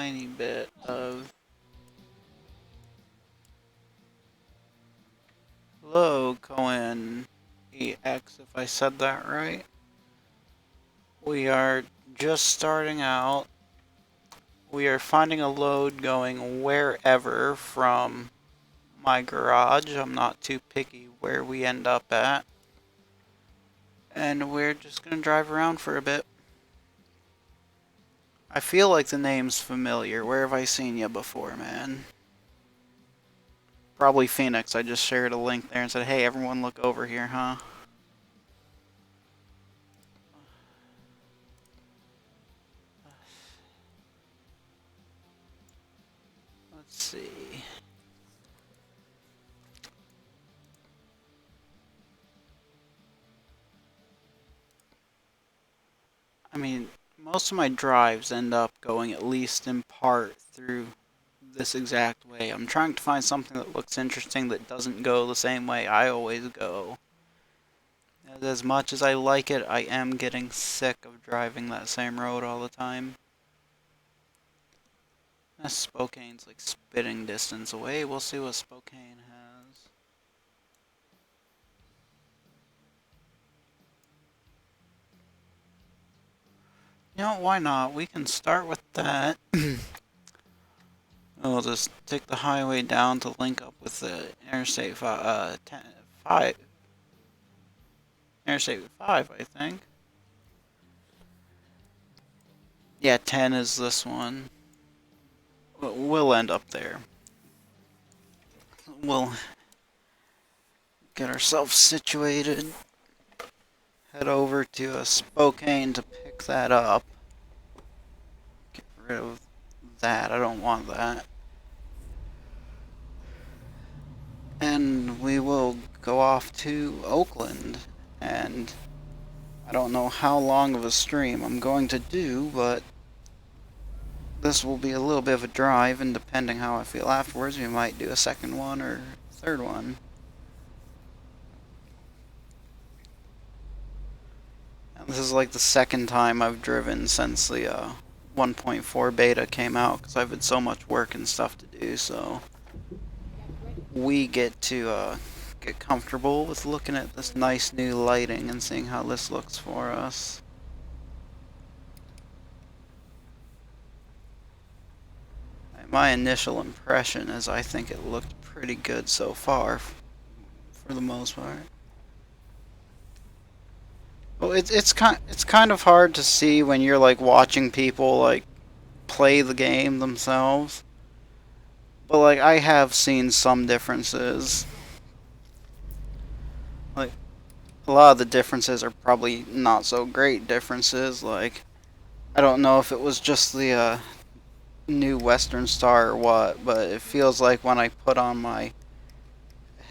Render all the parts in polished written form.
tiny bit of hello, Cohen EX, if I said that right. We are just starting out. We are finding a load going wherever from my garage. I'm not too picky where we end up at. And we're just gonna drive around for a bit. I feel like the name's familiar. Where have I seen you before, man? Probably Phoenix. I just shared a link there and said, hey, everyone look over here, huh? Let's see. I mean, most of my drives end up going at least in part through this exact way. I'm trying to find something that looks interesting that doesn't go the same way I always go. As much as I like it, I am getting sick of driving that same road all the time. Spokane's like spitting distance away. We'll see what Spokane has. You know, why not? We can start with that. We'll just take the highway down to link up with the Interstate 5, Interstate 5, I think. Yeah, 10 is this one. We'll end up there. We'll get ourselves situated. Head over to Spokane to pick that up. Get rid of that. I don't want that. And we will go off to Oakland. And I don't know how long of a stream I'm going to do, but this will be a little bit of a drive, and depending how I feel afterwards, we might do a second one or third one. And this is like the second time I've driven since the 1.4 beta came out, because I've had so much work and stuff to do, so we get to get comfortable with looking at this nice new lighting and seeing how this looks for us. My initial impression is I think it looked pretty good so far, for the most part. Well, it's kind of hard to see when you're like watching people like play the game themselves. But like I have seen some differences. Like a lot of the differences are probably not so great differences. Like I don't know if it was just the new Western Star or what, but it feels like when I put on my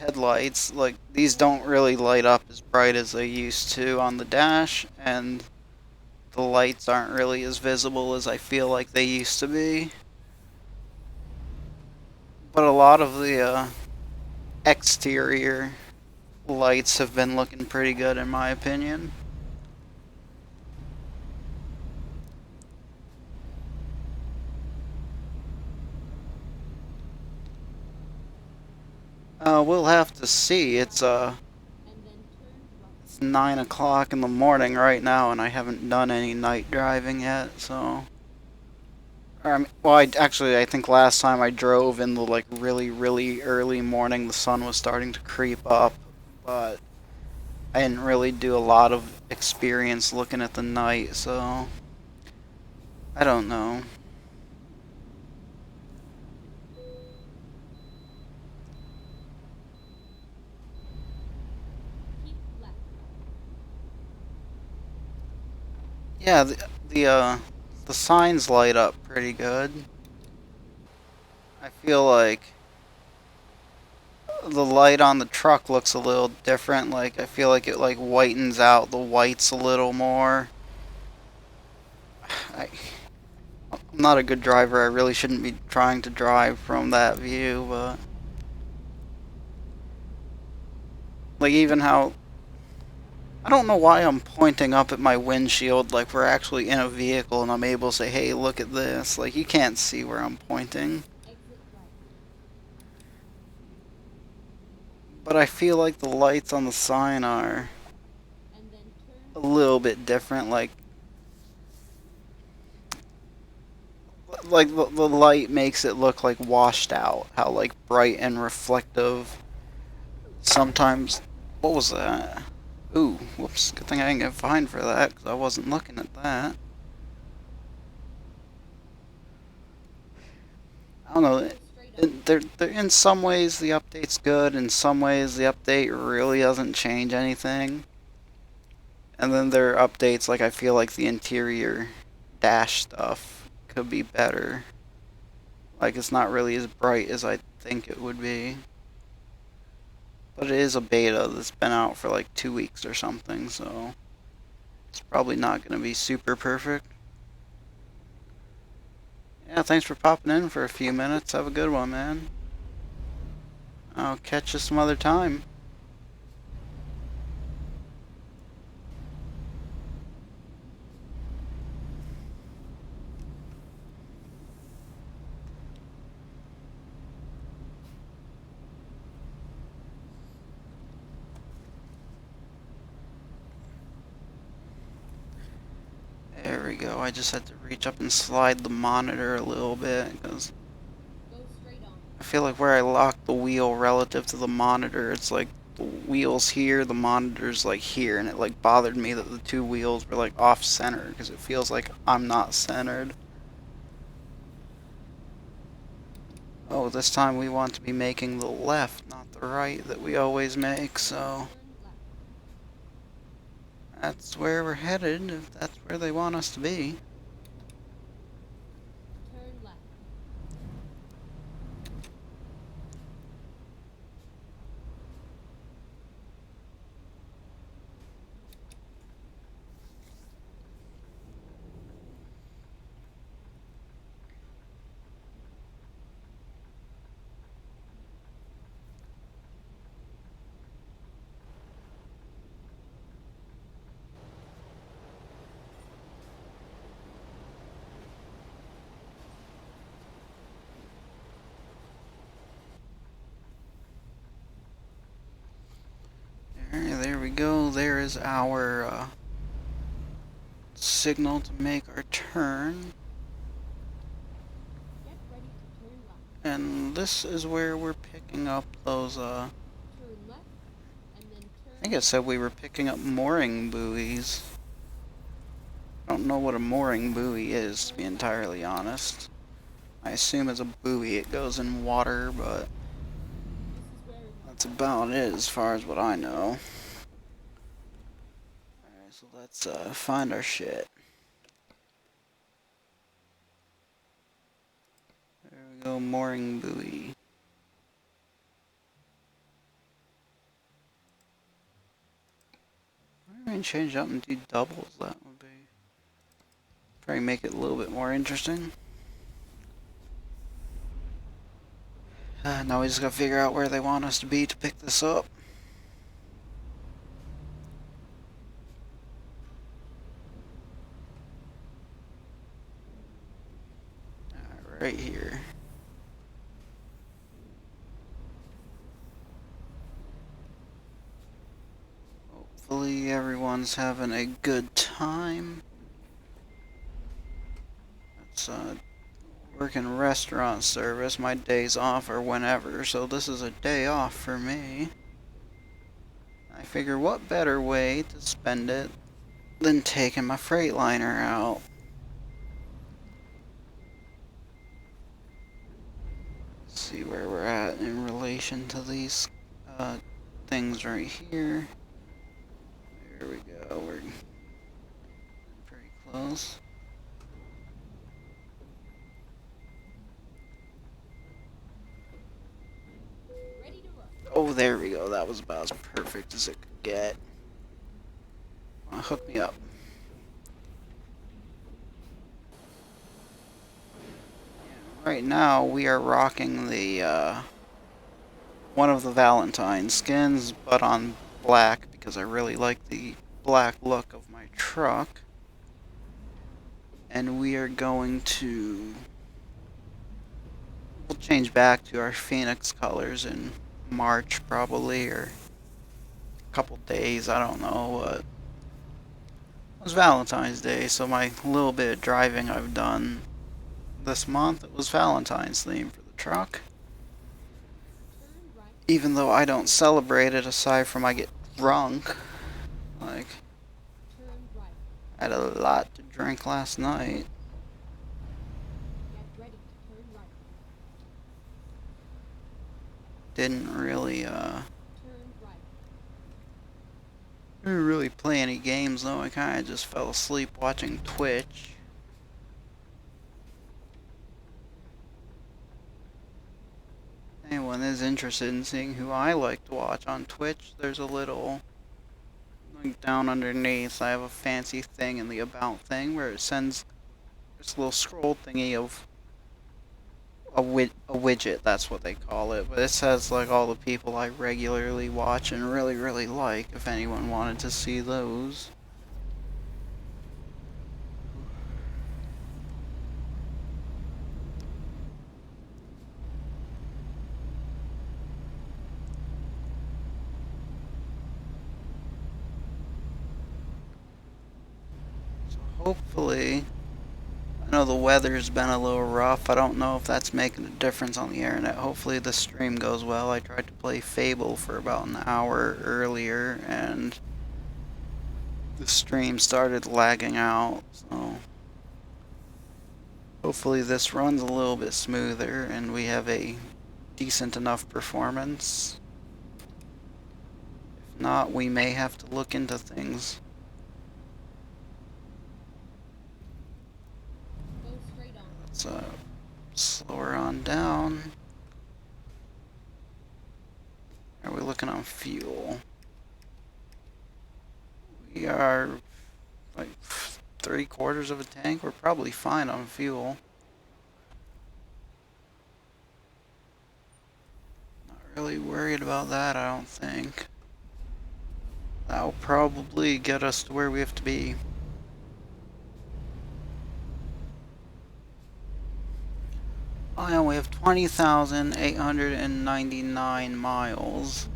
headlights, like these don't really light up as bright as they used to on the dash, and the lights aren't really as visible as I feel like they used to be. But a lot of the exterior lights have been looking pretty good in my opinion. We'll have to see. It's 9 o'clock in the morning right now, and I haven't done any night driving yet. So, well, I think last time I drove in the like really early morning, the sun was starting to creep up, but I didn't really do a lot of experience looking at the night, so I don't know. Yeah, the signs light up pretty good. I feel like the light on the truck looks a little different. Like I feel like it like whitens out the whites a little more. I'm not a good driver. I really shouldn't be trying to drive from that view, but like even how I don't know why I'm pointing up at my windshield like we're actually in a vehicle and I'm able to say, hey, look at this. Like, you can't see where I'm pointing. But I feel like the lights on the sign are a little bit different. Like the light makes it look like washed out. How like bright and reflective. Sometimes, what was that? Ooh, whoops! Good thing I didn't get fined for that because I wasn't looking at that. I don't know. In some ways the update's good. In some ways the update really doesn't change anything. And then there are updates like I feel like the interior dash stuff could be better. Like it's not really as bright as I think it would be. But it is a beta that's been out for like 2 weeks or something, so it's probably not going to be super perfect. Yeah, thanks for popping in for a few minutes. Have a good one, man. I'll catch you some other time. There we go. I just had to reach up and slide the monitor a little bit because I feel like where I locked the wheel relative to the monitor, it's like the wheel's here, the monitor's like here, and it like bothered me that the two wheels were like off center because it feels like I'm not centered. Oh, this time we want to be making the left, not the right that we always make, so that's where we're headed, if that's where they want us to be. There we go. There is our signal to make our turn. And this is where we're picking up those, I think it said we were picking up mooring buoys. I don't know what a mooring buoy is, to be entirely honest. I assume as a buoy it goes in water, but that's about it as far as what I know. Alright, so let's find our shit. There we go, mooring buoy. I mean, change up and do doubles, that would be... probably make it a little bit more interesting. Now we just gotta figure out where they want us to be to pick this up. Right here. Hopefully everyone's having a good time. It's working restaurant service. My days off are whenever, so this is a day off for me. I figure what better way to spend it than taking my Freightliner out. Let's see where we're at in relation to these things right here. There we go, we're pretty close. Oh, there we go. That was about as perfect as it could get. Hook me up. Right now, we are rocking the one of the Valentine skins, but on black because I really like the black look of my truck. And we are going to... We'll change back to our Phoenix colors in March probably, or a couple days, I don't know what. It was Valentine's Day, so my little bit of driving I've done this month, it was Valentine's theme for the truck. Even though I don't celebrate it aside from I get drunk. Like, I had a lot to drink last night. Didn't really play any games though. I kind of just fell asleep watching Twitch. Anyone is interested in seeing who I like to watch on Twitch, there's a little link down underneath. I have a fancy thing in the about thing where it sends this little scroll thingy of a widget, that's what they call it, but it says like all the people I regularly watch and really like, if anyone wanted to see those. So hopefully, I know the weather's been a little rough. I don't know if that's making a difference on the internet. Hopefully the stream goes well. I tried to play Fable for about an hour earlier and the stream started lagging out, so hopefully this runs a little bit smoother and we have a decent enough performance. If not, we may have to look into things. Let's slow her on down. Are we looking on fuel? We are like 3/4 of a tank. We're probably fine on fuel. Not really worried about that, I don't think. That'll probably get us to where we have to be. I only have 20,899 miles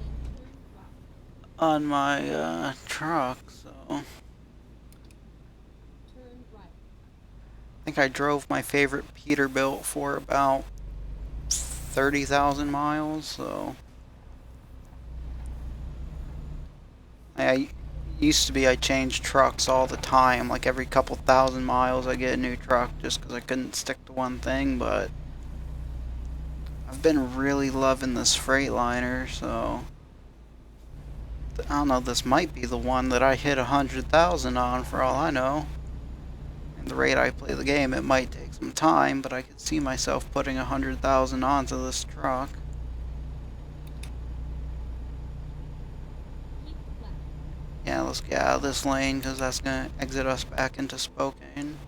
on my truck, so I think I drove my favorite Peterbilt for about 30,000 miles, so I used to be I changed trucks all the time, like every couple thousand miles I get a new truck just because I couldn't stick to one thing, but I've been really loving this Freightliner, so I don't know, this might be the one that I hit 100,000 on for all I know. And the rate I play the game, it might take some time, but I could see myself putting 100,000 onto this truck. Yeah, let's get out of this lane because that's going to exit us back into Spokane.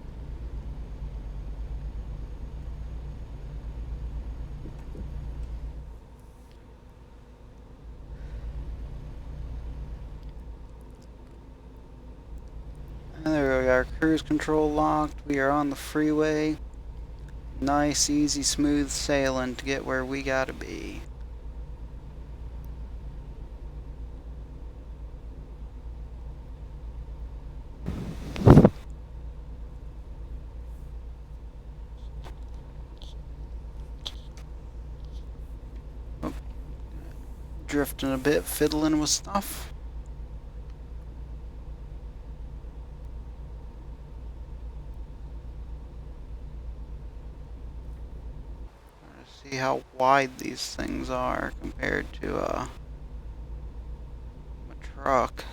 And there we are, cruise control locked. We are on the freeway. Nice, easy, smooth sailing to get where we gotta be. Oh, drifting a bit, fiddling with stuff. See how wide these things are compared to a truck.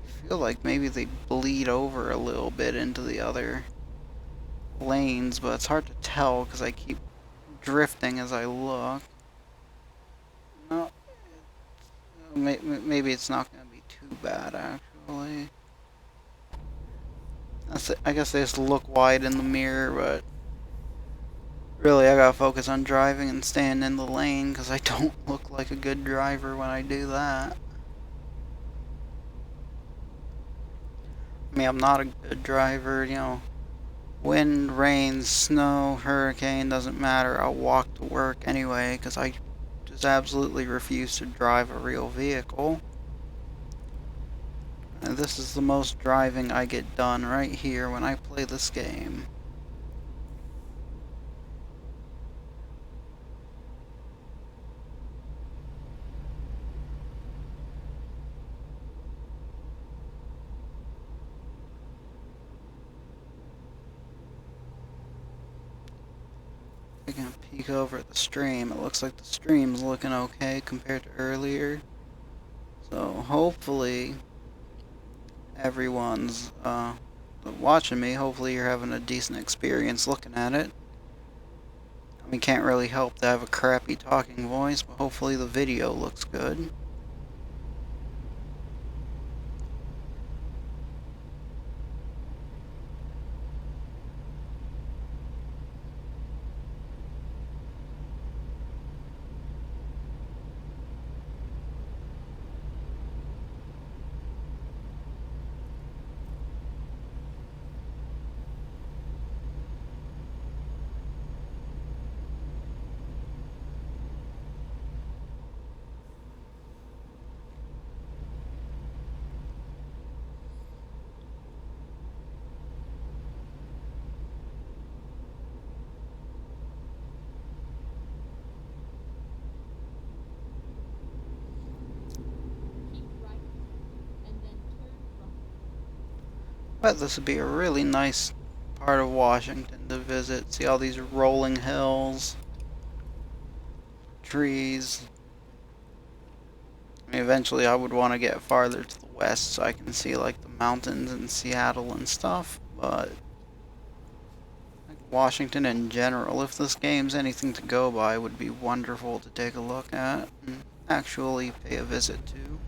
I feel like maybe they bleed over a little bit into the other lanes, but it's hard to tell because I keep drifting as I look. No, maybe it's not going to be too bad actually. I guess they just look wide in the mirror, but Really, I gotta focus on driving and staying in the lane because I don't look like a good driver when I do that. I mean, I'm not a good driver, you know. Wind, rain, snow, hurricane, doesn't matter. I'll walk to work anyway because I just absolutely refuse to drive a real vehicle. And this is the most driving I get done right here when I play this game. Taking a peek over at the stream, it looks like the stream's looking okay compared to earlier. So hopefully everyone's watching me. Hopefully you're having a decent experience looking at it. I mean, can't really help to have a crappy talking voice, but hopefully the video looks good. But this would be a really nice part of Washington to visit. See all these rolling hills, trees. I mean, eventually I would want to get farther to the west so I can see like the mountains in Seattle and stuff, but like Washington in general, if this game's anything to go by, would be wonderful to take a look at and actually pay a visit to.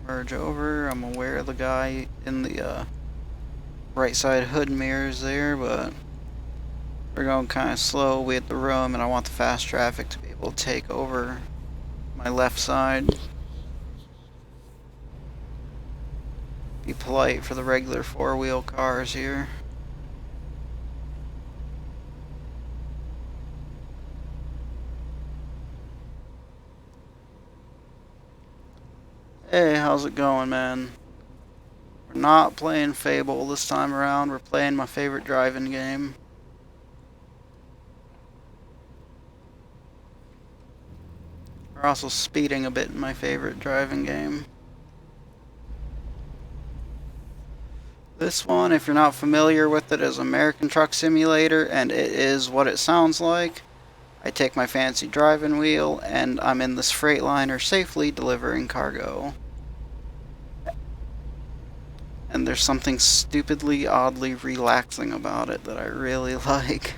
Merge over. I'm aware of the guy in the right side hood mirrors there, but we're going kind of slow. We hit the room, and I want the fast traffic to be able to take over my left side. Be polite for the regular four-wheel cars here. Hey, how's it going, man? We're not playing Fable this time around. We're playing my favorite driving game. We're also speeding a bit in my favorite driving game. This one, if you're not familiar with it, is American Truck Simulator, and it is what it sounds like. I take my fancy driving wheel, and I'm in this Freightliner safely delivering cargo. And there's something stupidly, oddly relaxing about it that I really like.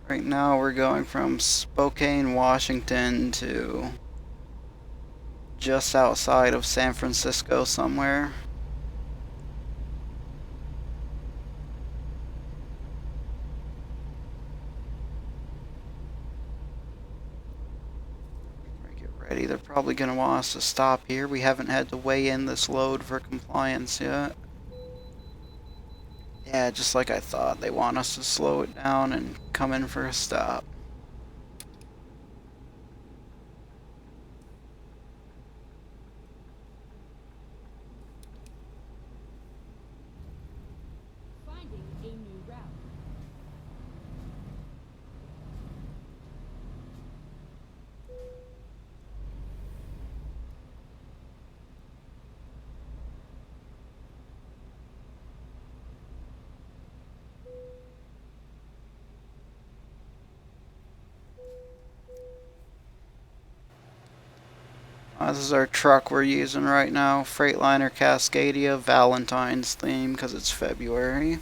Right now we're going from Spokane, Washington to just outside of San Francisco somewhere. Get ready. They're probably going to want us to stop here. We haven't had to weigh in this load for compliance yet. Yeah, just like I thought. They want us to slow it down and come in for a stop. This is our truck we're using right now, Freightliner Cascadia, Valentine's theme because it's February.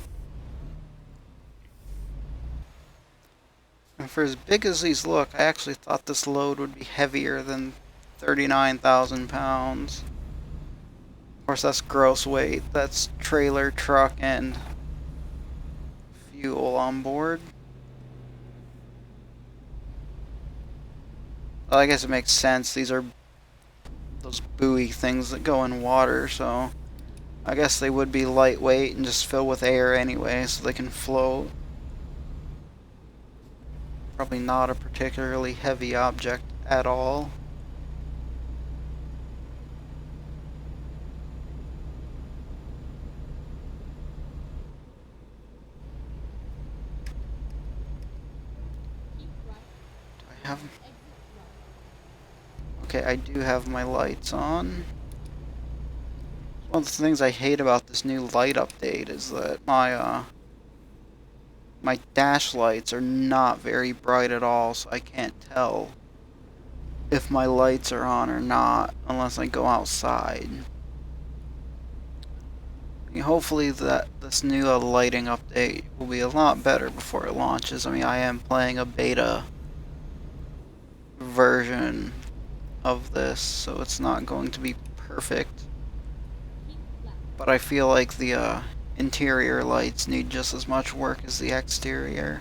And for as big as these look, I actually thought this load would be heavier than 39,000 pounds. Of course, that's gross weight. That's trailer, truck, and fuel on board. Well, I guess it makes sense. These are those buoy things that go in water, so I guess they would be lightweight and just fill with air anyway, so they can float. Probably not a particularly heavy object at all. Do I have... Okay, I do have my lights on. One of the things I hate about this new light update is that my dash lights are not very bright at all, so I can't tell if my lights are on or not unless I go outside. Hopefully that this new lighting update will be a lot better before it launches. I mean, I am playing a beta version of this, so it's not going to be perfect. But I feel like the interior lights need just as much work as the exterior.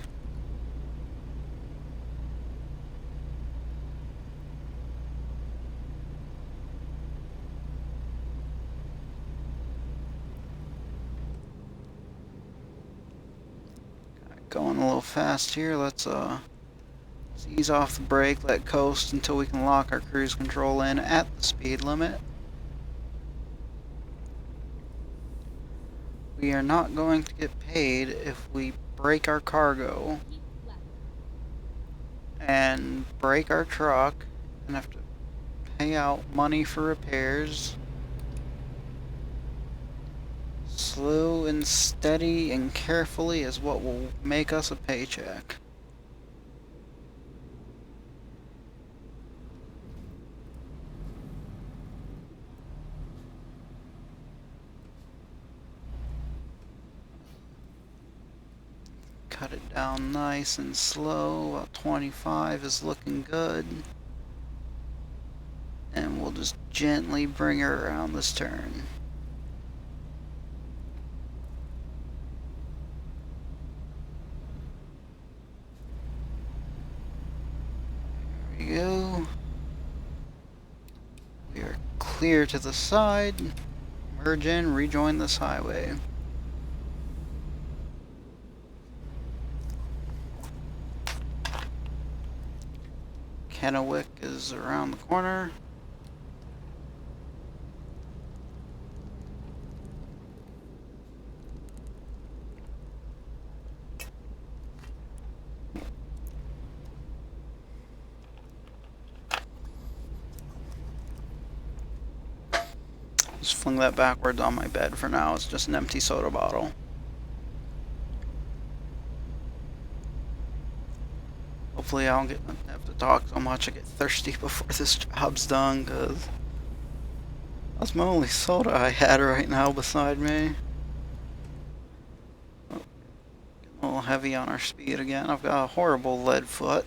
Going a little fast here. Let's ease off the brake, let coast until we can lock our cruise control in at the speed limit. We are not going to get paid if we break our cargo and break our truck and have to pay out money for repairs. Slow and steady and carefully is what will make us a paycheck. Cut it down nice and slow. About 25 is looking good. And we'll just gently bring her around this turn. There we go. We are clear to the side. Merge in, rejoin this highway. Kennewick is around the corner. Just fling that backwards on my bed for now. It's just an empty soda bottle. Hopefully I don't have to talk so much I get thirsty before this job's done, because that's my only soda I had right now beside me. Oh, getting a little heavy on our speed again. I've got a horrible lead foot.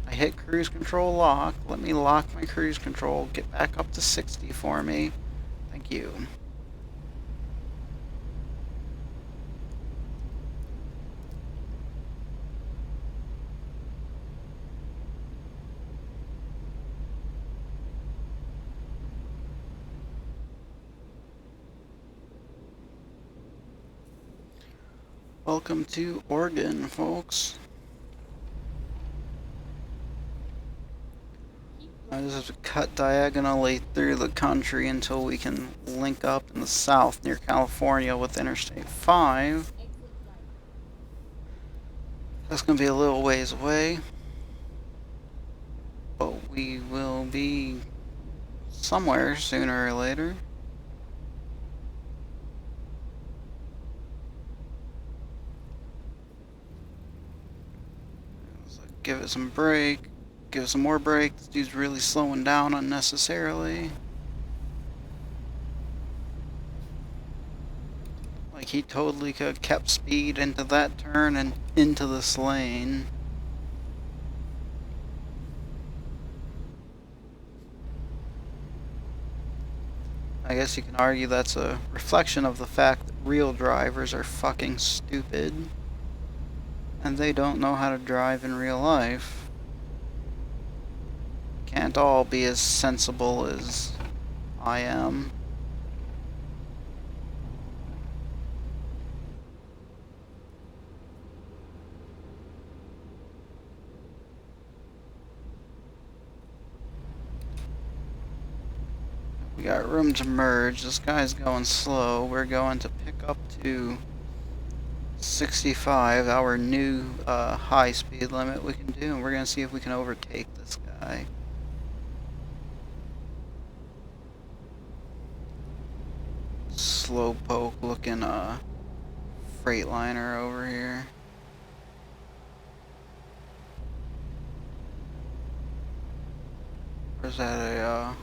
I hit cruise control lock. Let me lock my cruise control. Get back up to 60 for me. Thank you. Welcome to Oregon, folks. I just have to cut diagonally through the country until we can link up in the south near California with Interstate 5. That's going to be a little ways away, but we will be somewhere sooner or later. So give it some brake. Give it some more brake. This dude's really slowing down unnecessarily. Like he totally could have kept speed into that turn and into this lane. I guess you can argue that's a reflection of the fact that real drivers are fucking stupid. And they don't know how to drive in real life. Can't all be as sensible as I am. We got room to merge. This guy's going slow. We're going to pick up to 65, our new high speed limit we can do, and we're going to see if we can overtake this guy. Slowpoke looking Freightliner over here. Or is that a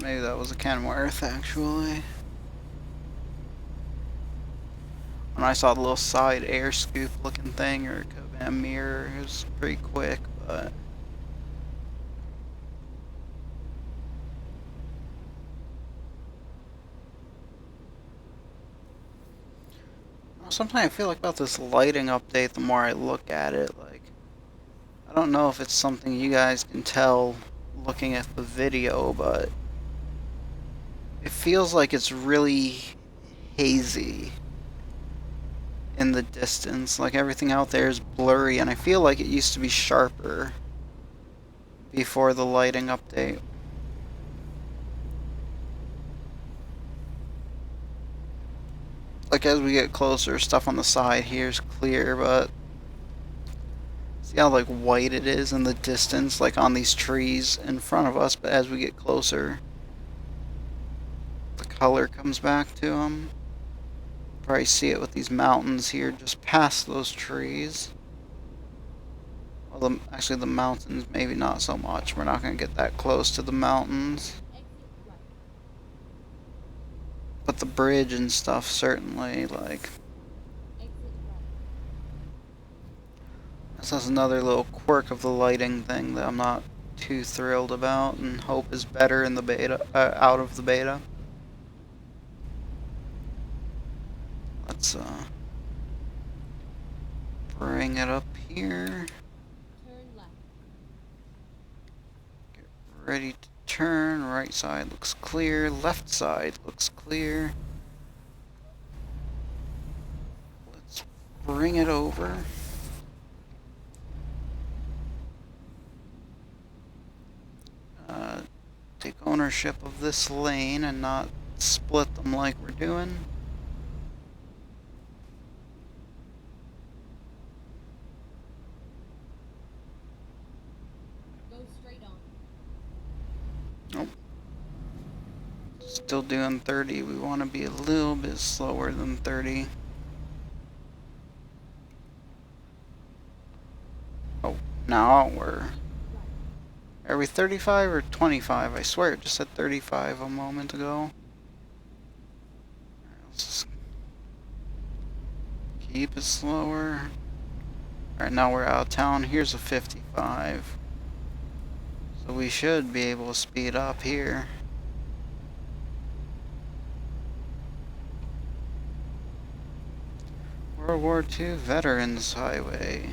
maybe that was a Kenworth actually. When I saw the little side air scoop looking thing, or it could have been a mirror, it was pretty quick, but sometimes I feel like about this lighting update, the more I look at it, like, I don't know if it's something you guys can tell looking at the video, but it feels like it's really hazy in the distance. Like everything out there is blurry, and I feel like it used to be sharper before the lighting update. Like as we get closer, stuff on the side here is clear, but see how like white it is in the distance, like on these trees in front of us, but as we get closer, the color comes back to them. Probably see it with these mountains here just past those trees. Well, actually the mountains maybe not so much. We're not going to get that close to the mountains. But the bridge and stuff certainly, like, this is another little quirk of the lighting thing that I'm not too thrilled about, and hope is better in the beta, out of the beta. Let's bring it up here. Get ready to turn. Right side looks clear. Left side looks clear. Let's bring it over. Take ownership of this lane and not split them like we're doing. Go straight on. Nope. Still doing 30. We want to be a little bit slower than 30. Oh, now we're... Are we 35 or 25? I swear it just said 35 a moment ago. Let's just keep it slower. Alright, now we're out of town. Here's a 55. So we should be able to speed up here. World War II Veterans Highway.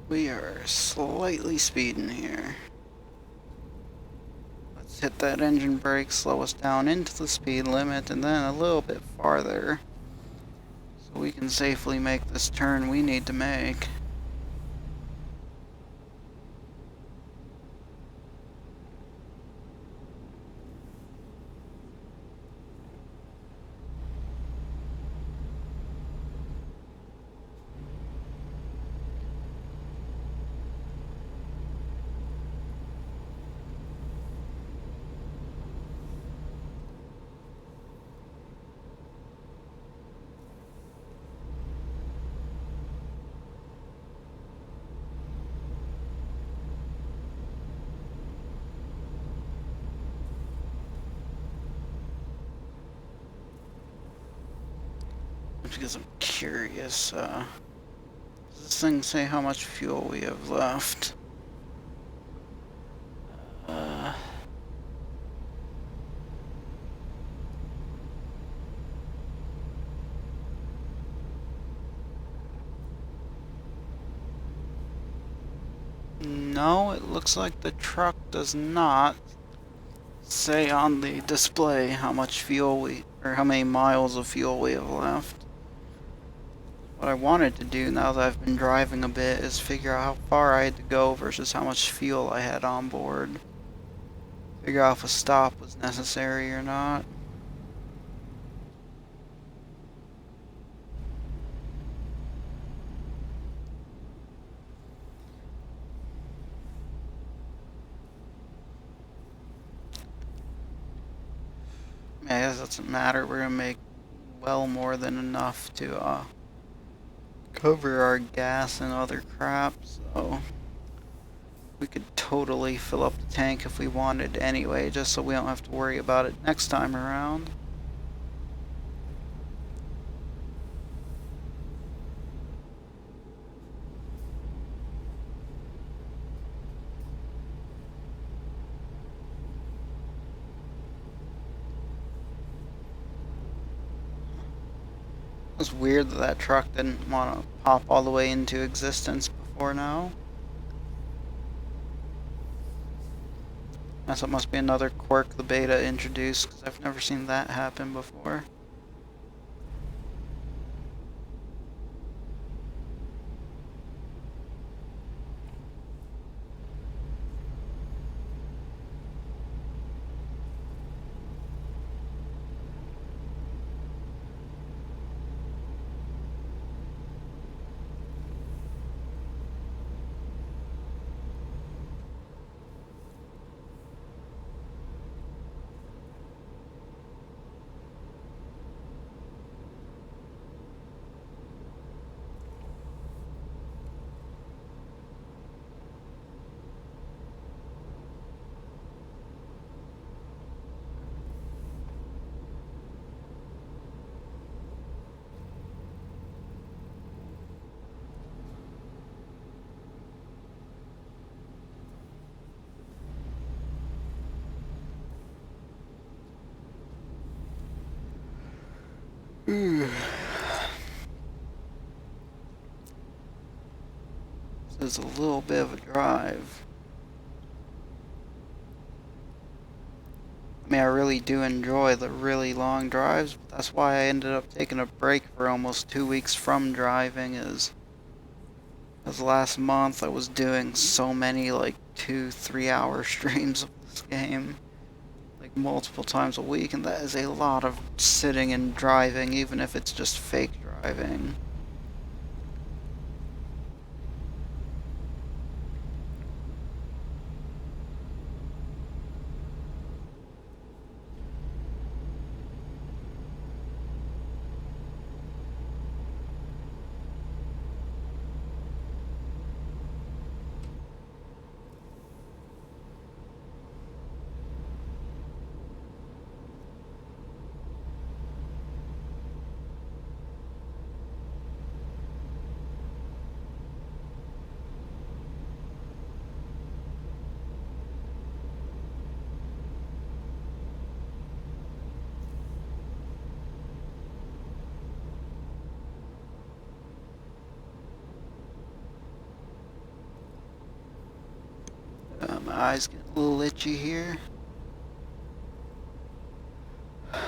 We are slightly speeding here. Let's hit that engine brake, slow us down into the speed limit, and then a little bit farther, so we can safely make this turn we need to make. because I'm curious. Does this thing say how much fuel we have left? Uh, no, it looks like the truck does not say on the display how much fuel or how many miles of fuel we have left. What I wanted to do now that I've been driving a bit is figure out how far I had to go versus how much fuel I had on board. Figure out if a stop was necessary or not. I guess it doesn't matter, we're gonna make well more than enough to cover our gas and other crap, so we could totally fill up the tank if we wanted anyway, just so we don't have to worry about it next time around. It's weird that that truck didn't want to pop all the way into existence before now. Guess it must be another quirk the beta introduced, because I've never seen that happen before. This is a little bit of a drive. I mean, I really do enjoy the really long drives, but that's why I ended up taking a break for almost 2 weeks from driving, is because last month I was doing so many, like, 2-3 hour streams of this game, like, multiple times a week, and that is a lot of sitting and driving, even if it's just fake driving. My eyes get a little itchy here. I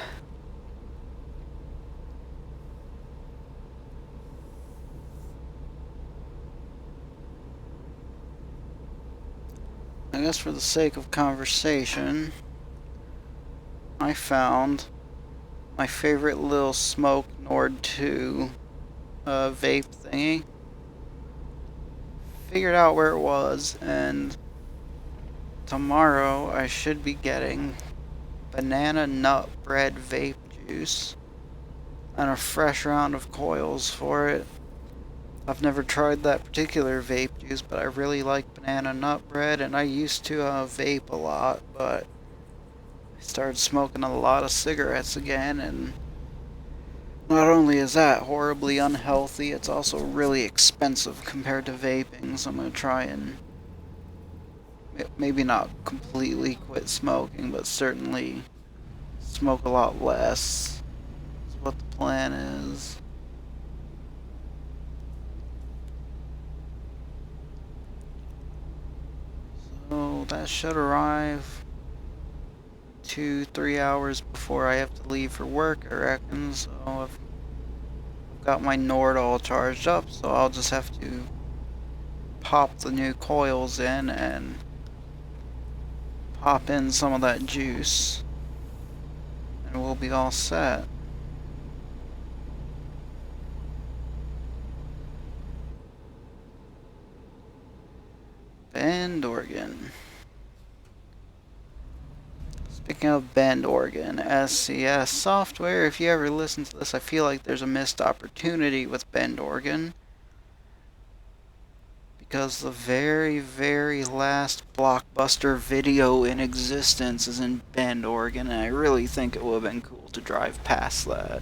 guess for the sake of conversation, I found my favorite little Smoke Nord 2 vape thingy. Figured out where it was, and tomorrow I should be getting banana nut bread vape juice and a fresh round of coils for it. I've never tried that particular vape juice, but I really like banana nut bread, and I used to vape a lot, but I started smoking a lot of cigarettes again, and Not only is that horribly unhealthy, it's also really expensive compared to vaping, so I'm going to try and maybe not completely quit smoking, but certainly smoke a lot less. That's what the plan is. So that should arrive 2-3 hours before I have to leave for work, I reckon. So I've got my Nord all charged up, so I'll just have to pop the new coils in and pop in some of that juice, and we'll be all set. Bend, Oregon. Speaking of Bend, Oregon, SCS Software, if you ever listen to this, I feel like there's a missed opportunity with Bend, Oregon. Because the very, very last Blockbuster video in existence is in Bend, Oregon, and I really think it would have been cool to drive past that.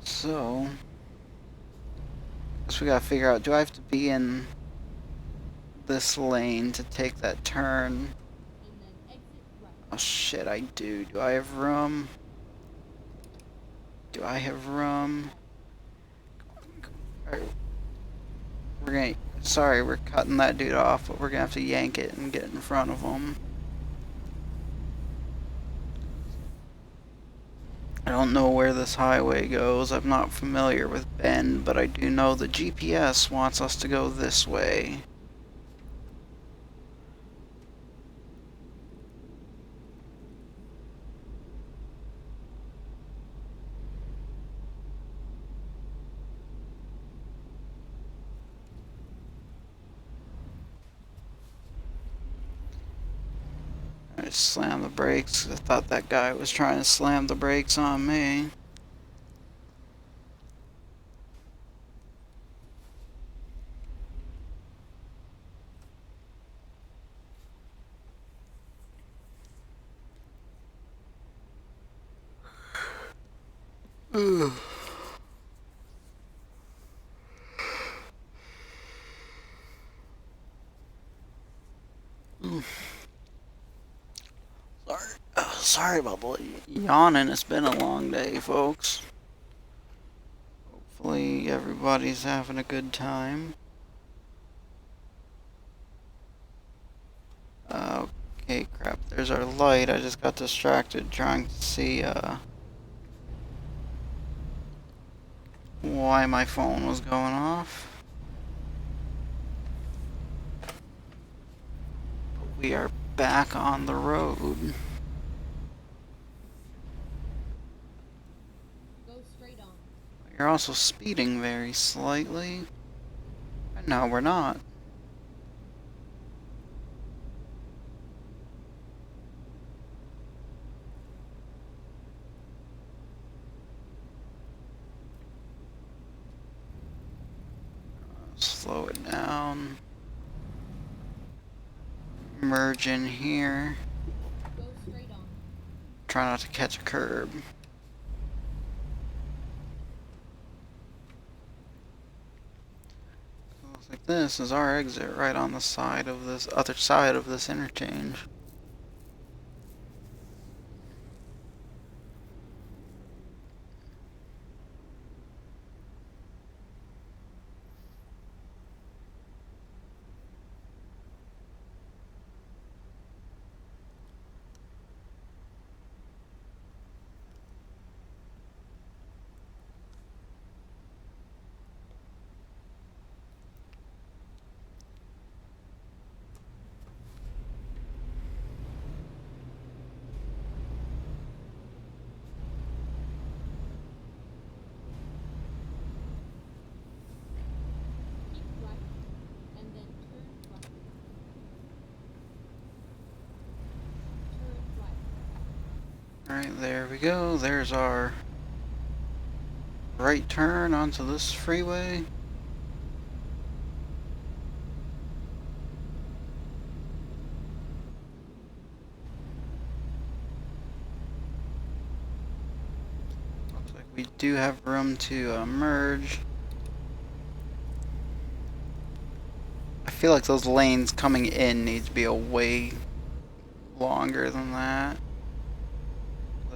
So, I guess we gotta figure out, do I have to be in this lane to take that turn? Oh shit, I do. Do I have room? Do I have room? Alright, we're gonna... Sorry, we're cutting that dude off, but we're gonna have to yank it and get in front of him. I don't know where this highway goes. I'm not familiar with Bend, but I do know the GPS wants us to go this way. I slammed the brakes. I thought that guy was trying to slam the brakes on me. Ugh. Sorry about the yawning. It's been a long day, folks. Hopefully everybody's having a good time. Okay, crap. There's our light. I just got distracted trying to see why my phone was going off. But we are back on the road. You're also speeding very slightly. No, we're not. Slow it down. Merge in here. Try not to catch a curb. Looks like this is our exit right on the side of this other side of this interchange. Alright, there we go. There's our right turn onto this freeway. We do have room to merge. I feel like those lanes coming in need to be a way longer than that.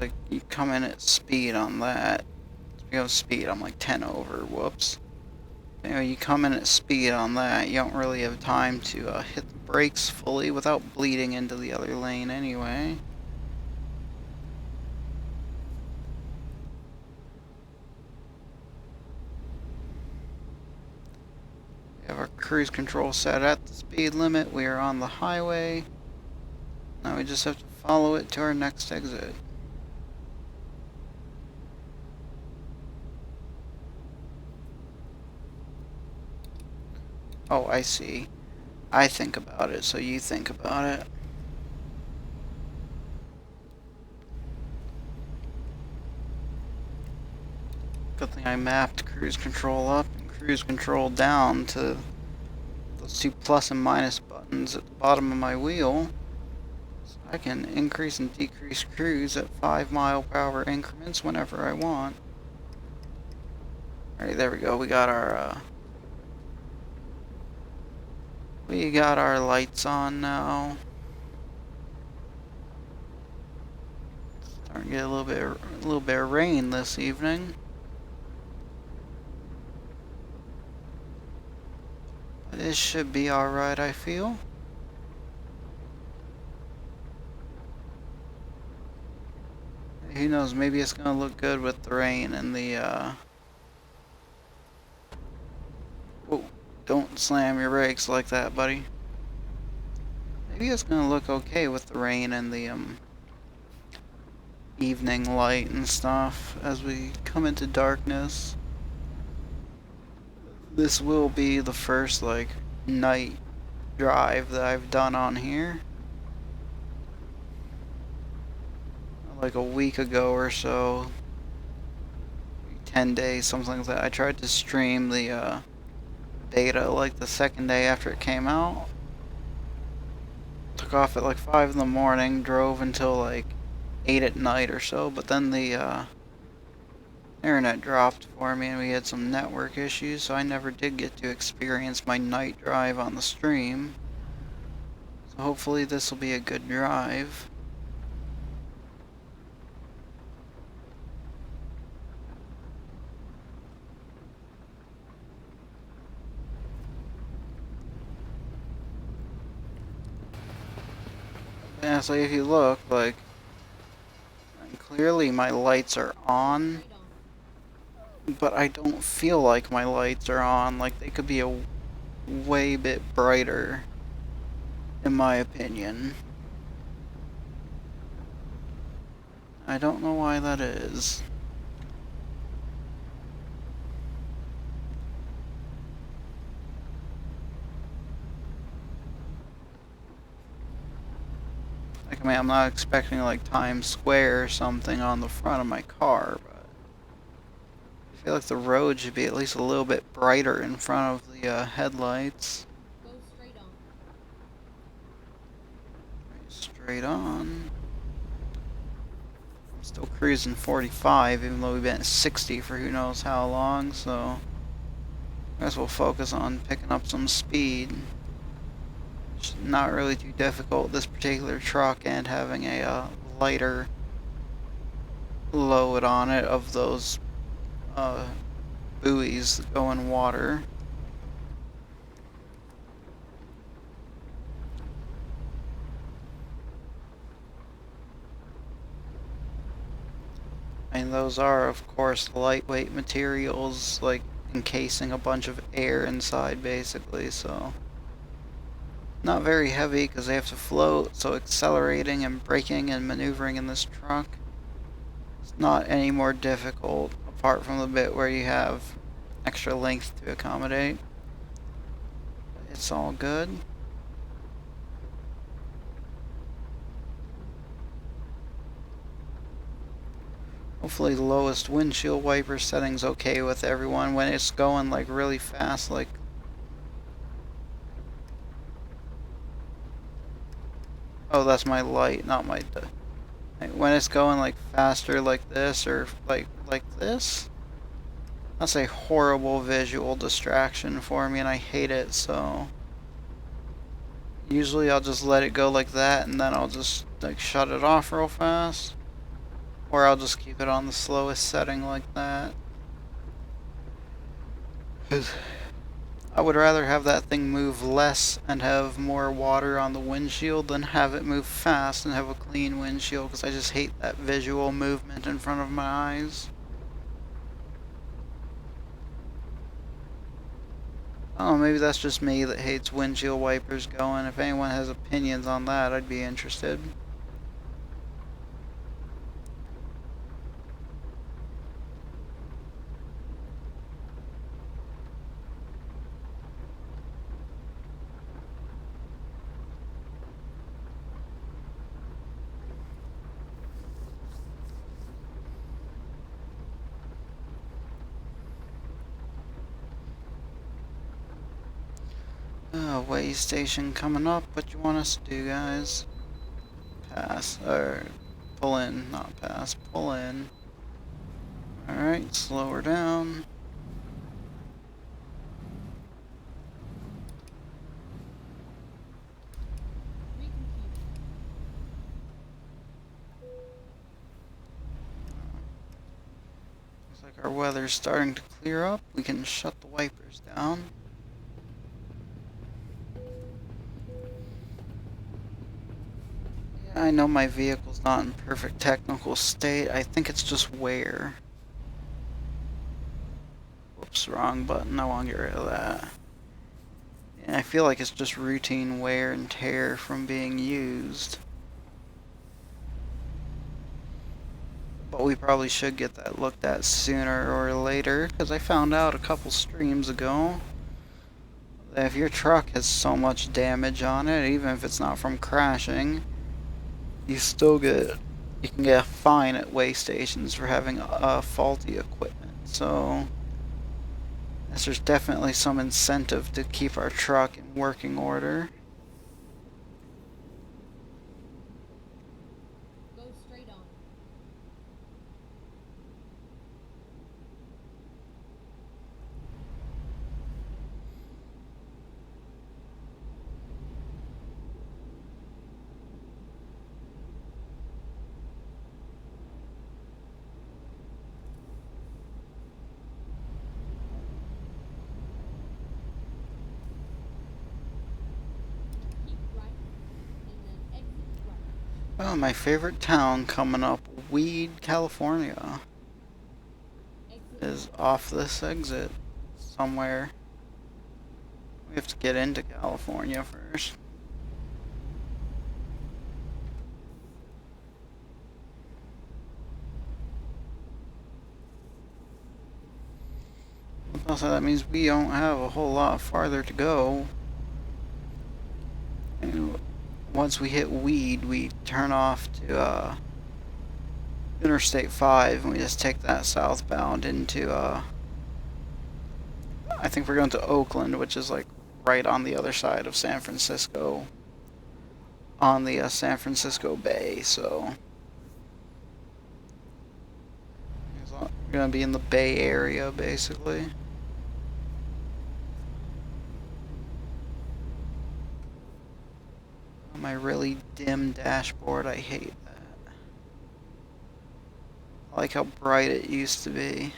Like, you come in at speed on that. Speaking of speed, I'm like 10 over. Whoops. Anyway, you come in at speed on that, you don't really have time to hit the brakes fully without bleeding into the other lane anyway. We have our cruise control set at the speed limit. We are on the highway. Now we just have to follow it to our next exit. Oh, I see. I think about it, so you think about it. Good thing I mapped cruise control up and cruise control down to those two plus and minus buttons at the bottom of my wheel. So I can increase and decrease cruise at 5-mile-per-hour increments whenever I want. Alright, there we go. We got our lights on now. Starting to get a little bit of rain this evening. But it should be alright, I feel. Who knows, maybe it's gonna look good with the rain and the Whoa, don't slam your brakes like that, buddy. Maybe it's gonna look okay with the rain and the evening light and stuff as we come into darkness. This will be the first like night drive that I've done on here. Like a week ago or so, 10 days, something like that, I tried to stream the beta like the second day after it came out. Took off at like 5 in the morning, drove until like 8 at night or so, but then the internet dropped for me and we had some network issues, so I never did get to experience my night drive on the stream. So hopefully this will be a good drive. Yeah, so if you look, like, clearly my lights are on, but I don't feel like my lights are on. Like, they could be a way bit brighter, in my opinion. I don't know why that is. Like, I mean, I'm not expecting like Times Square or something on the front of my car, but I feel like the road should be at least a little bit brighter in front of the headlights. Go straight on. Straight on. I'm still cruising 45, even though we've been at 60 for who knows how long, so I guess we'll focus on picking up some speed. It's not really too difficult, this particular truck, and having a lighter load on it of those buoys that go in water. And those are, of course, lightweight materials, like encasing a bunch of air inside, basically, so not very heavy because they have to float, so accelerating and braking and maneuvering in this truck is not any more difficult, apart from the bit where you have extra length to accommodate. It's all good. Hopefully the lowest windshield wiper setting's okay with everyone when it's going like really fast, like oh, that's my light, not my Like when it's going like faster like this or like this, that's a horrible visual distraction for me and I hate it, so usually I'll just let it go like that and then I'll just like shut it off real fast. Or I'll just keep it on the slowest setting like that. 'Cause I would rather have that thing move less and have more water on the windshield than have it move fast and have a clean windshield, because I just hate that visual movement in front of my eyes. Oh, maybe that's just me that hates windshield wipers going. If anyone has opinions on that, I'd be interested. Way station coming up. What you want us to do, guys? Pass. Or pull in. Not pass. Pull in. Alright, slow her down. Looks like our weather's starting to clear up. We can shut the wipers down. Yeah, I know my vehicle's not in perfect technical state. I think it's just wear. Whoops, wrong button. I want to get rid of that. Yeah, I feel like it's just routine wear and tear from being used. But we probably should get that looked at sooner or later, because I found out a couple streams ago that if your truck has so much damage on it, even if it's not from crashing, you can get a fine at weigh stations for having faulty equipment. So there's definitely some incentive to keep our truck in working order. Go straight on. Keep right and then exit right. Oh, my favorite town coming up, Weed, California, Exit is right. off this exit somewhere. We have to get into California first. Also, that means we don't have a whole lot farther to go. And once we hit Weed, we turn off to Interstate 5 and we just take that southbound into I think we're going to Oakland, which is like right on the other side of San Francisco, on the San Francisco Bay. So we're gonna be in the Bay Area basically. My really dim dashboard, I hate that. I like how bright it used to be.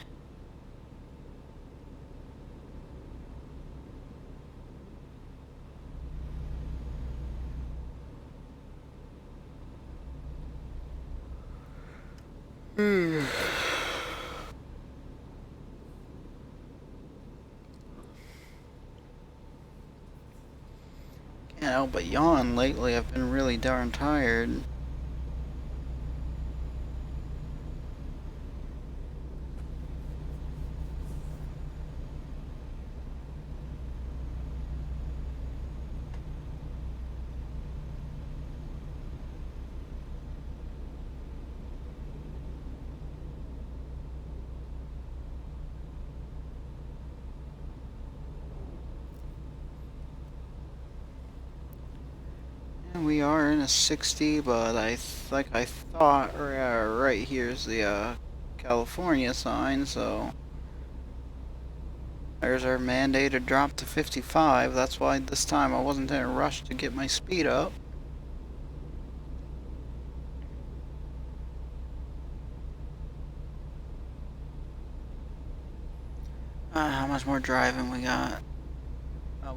Can't help but yawn lately. I've been really darn tired. We are in a 60, but like I thought, right here's the California sign, so there's our mandated drop to 55. That's why this time I wasn't in a rush to get my speed up. How much more driving we got?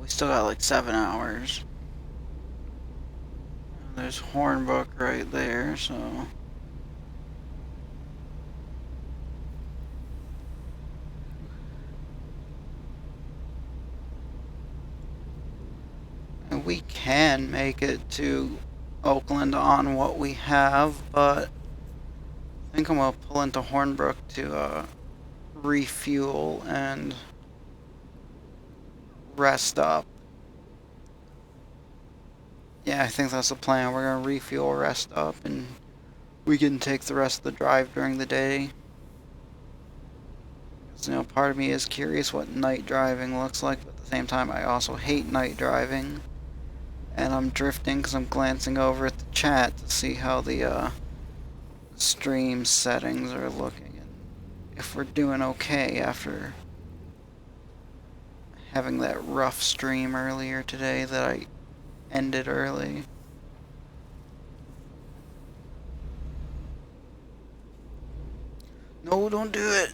We still got like 7 hours. There's Hornbook right there, so. And we can make it to Oakland on what we have, but I think I'm gonna pull into Hornbrook to refuel and rest up. Yeah, I think that's the plan. We're gonna refuel, rest up, and we can take the rest of the drive during the day. So, part of me is curious what night driving looks like, but at the same time, I also hate night driving. And I'm drifting because I'm glancing over at the chat to see how the stream settings are looking and if we're doing okay after having that rough stream earlier today that I ended early. No, don't do it!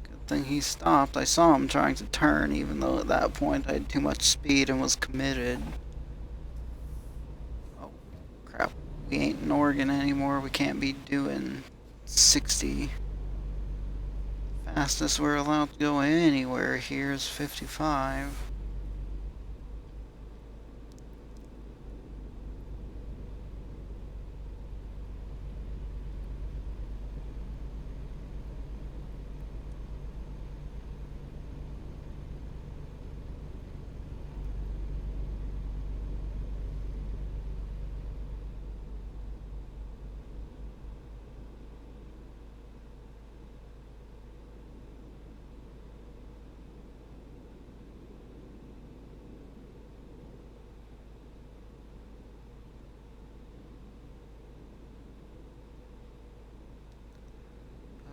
Good thing he stopped. I saw him trying to turn, even though at that point I had too much speed and was committed. Oh, crap. We ain't in Oregon anymore. We can't be doing 60. Fastest we're allowed to go anywhere here is 55.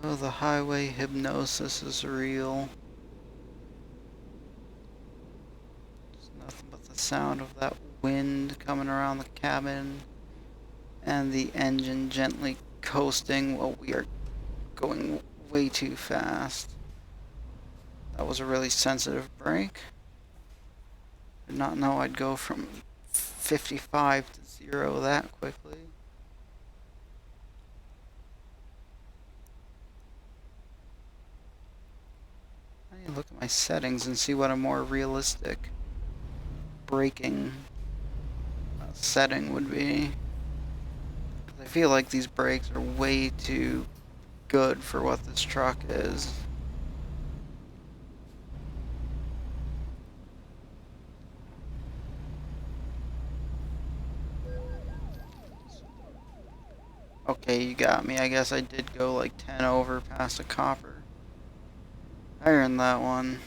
Oh, the highway hypnosis is real. There's nothing but the sound of that wind coming around the cabin and the engine gently coasting while we are going way too fast. That was a really sensitive brake. Did not know I'd go from 55 to 0 that quickly. I need to look at my settings and see what a more realistic braking setting would be. I feel like these brakes are way too good for what this truck is. Okay, you got me. I guess I did go like 10 over past a copper. I earned that one.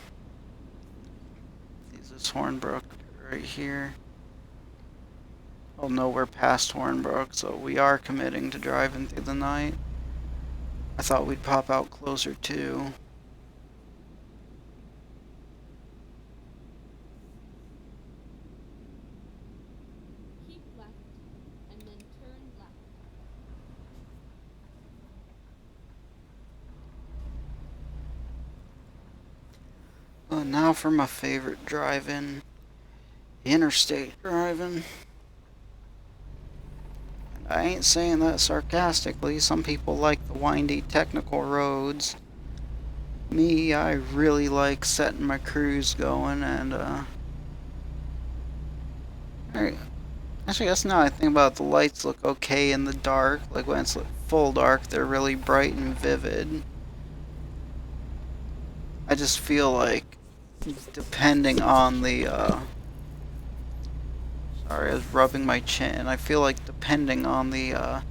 This is Hornbrook right here. Oh no, we're past Hornbrook, so we are committing to driving through the night. I thought we'd pop out closer too. Keep left and then turn left. Now for my favorite drive-in. Interstate driving. And I ain't saying that sarcastically. Some people like the windy technical roads. Me, I really like setting my cruise going and actually, that's now I think about it, the lights look okay in the dark. Like when it's full dark, they're really bright and vivid. I just feel like depending on the sorry, I was rubbing my chin. I feel like depending on the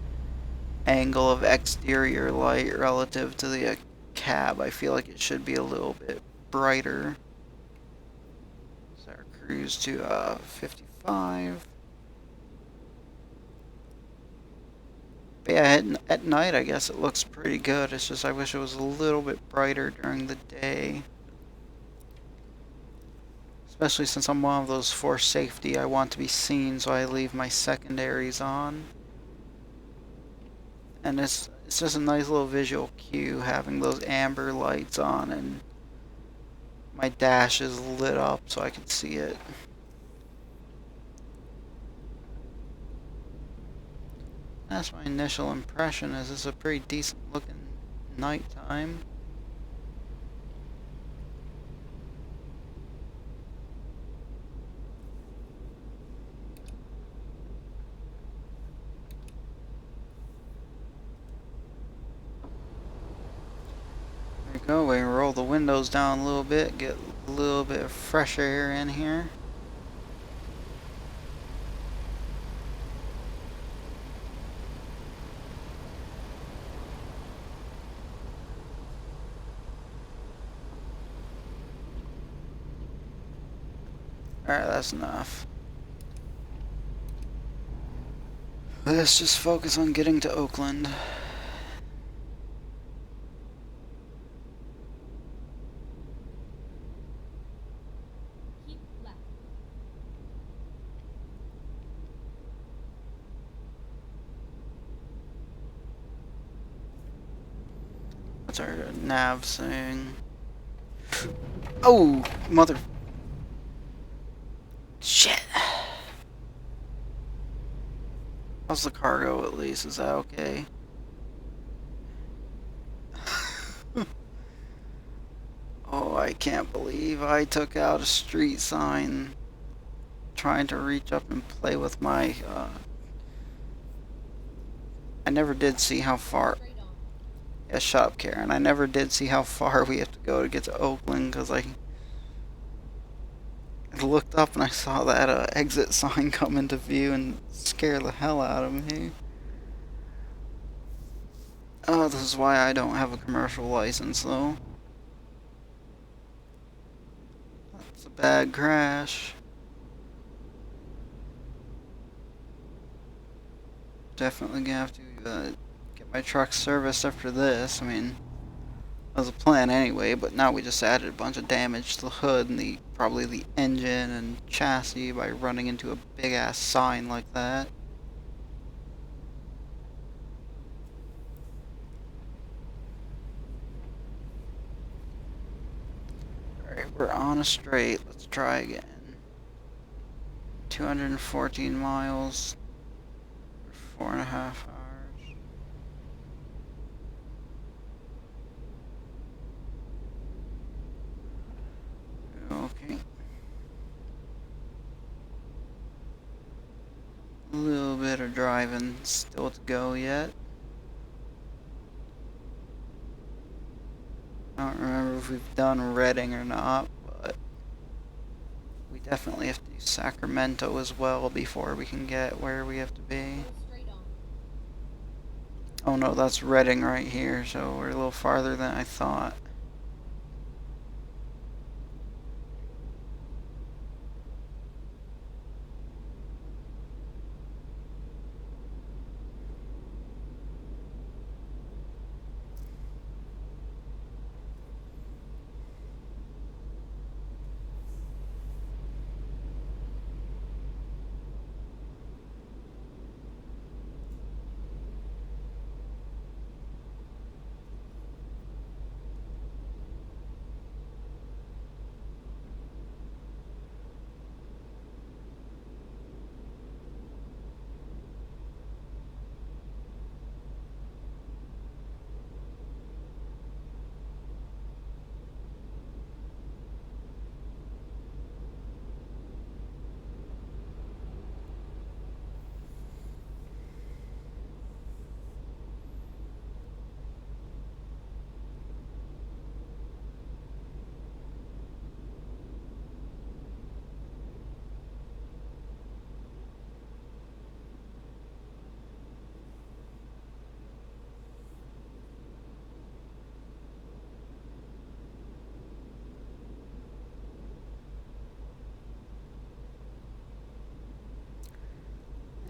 angle of exterior light relative to the cab, I feel like it should be a little bit brighter. So our cruise to 55. 25. But yeah, at night I guess it looks pretty good. It's just I wish it was a little bit brighter during the day. Especially since I'm one of those for safety, I want to be seen, so I leave my secondaries on. And it's just a nice little visual cue having those amber lights on and my dash is lit up so I can see it. That's my initial impression, is it's a pretty decent looking nighttime. There we go, we can roll the windows down a little bit, get a little bit of fresh air in here. Alright, that's enough. Let's just focus on getting to Oakland. Keep left. What's our nav saying? Oh, mother. Shit. How's the cargo at least? Is that okay? Oh, I can't believe I took out a street sign trying to reach up and play with my, I never did see how far. Straight on. Yeah, shut up, Karen. I never did see how far we have to go to get to Oakland because I looked up and I saw that exit sign come into view and scare the hell out of me. Oh, this is why I don't have a commercial license, though. That's a bad crash. Definitely gonna have to get my truck serviced after this. I mean, that was a plan anyway, but now we just added a bunch of damage to the hood and probably the engine and chassis by running into a big ass sign like that. Alright, we're on a straight. Let's try again. 214 miles. 4.5 hours. Okay. A little bit of driving still to go yet. I don't remember if we've done Reading or not, but we definitely have to do Sacramento as well before we can get where we have to be. Go straight on. Oh no, that's Reading right here, so we're a little farther than I thought.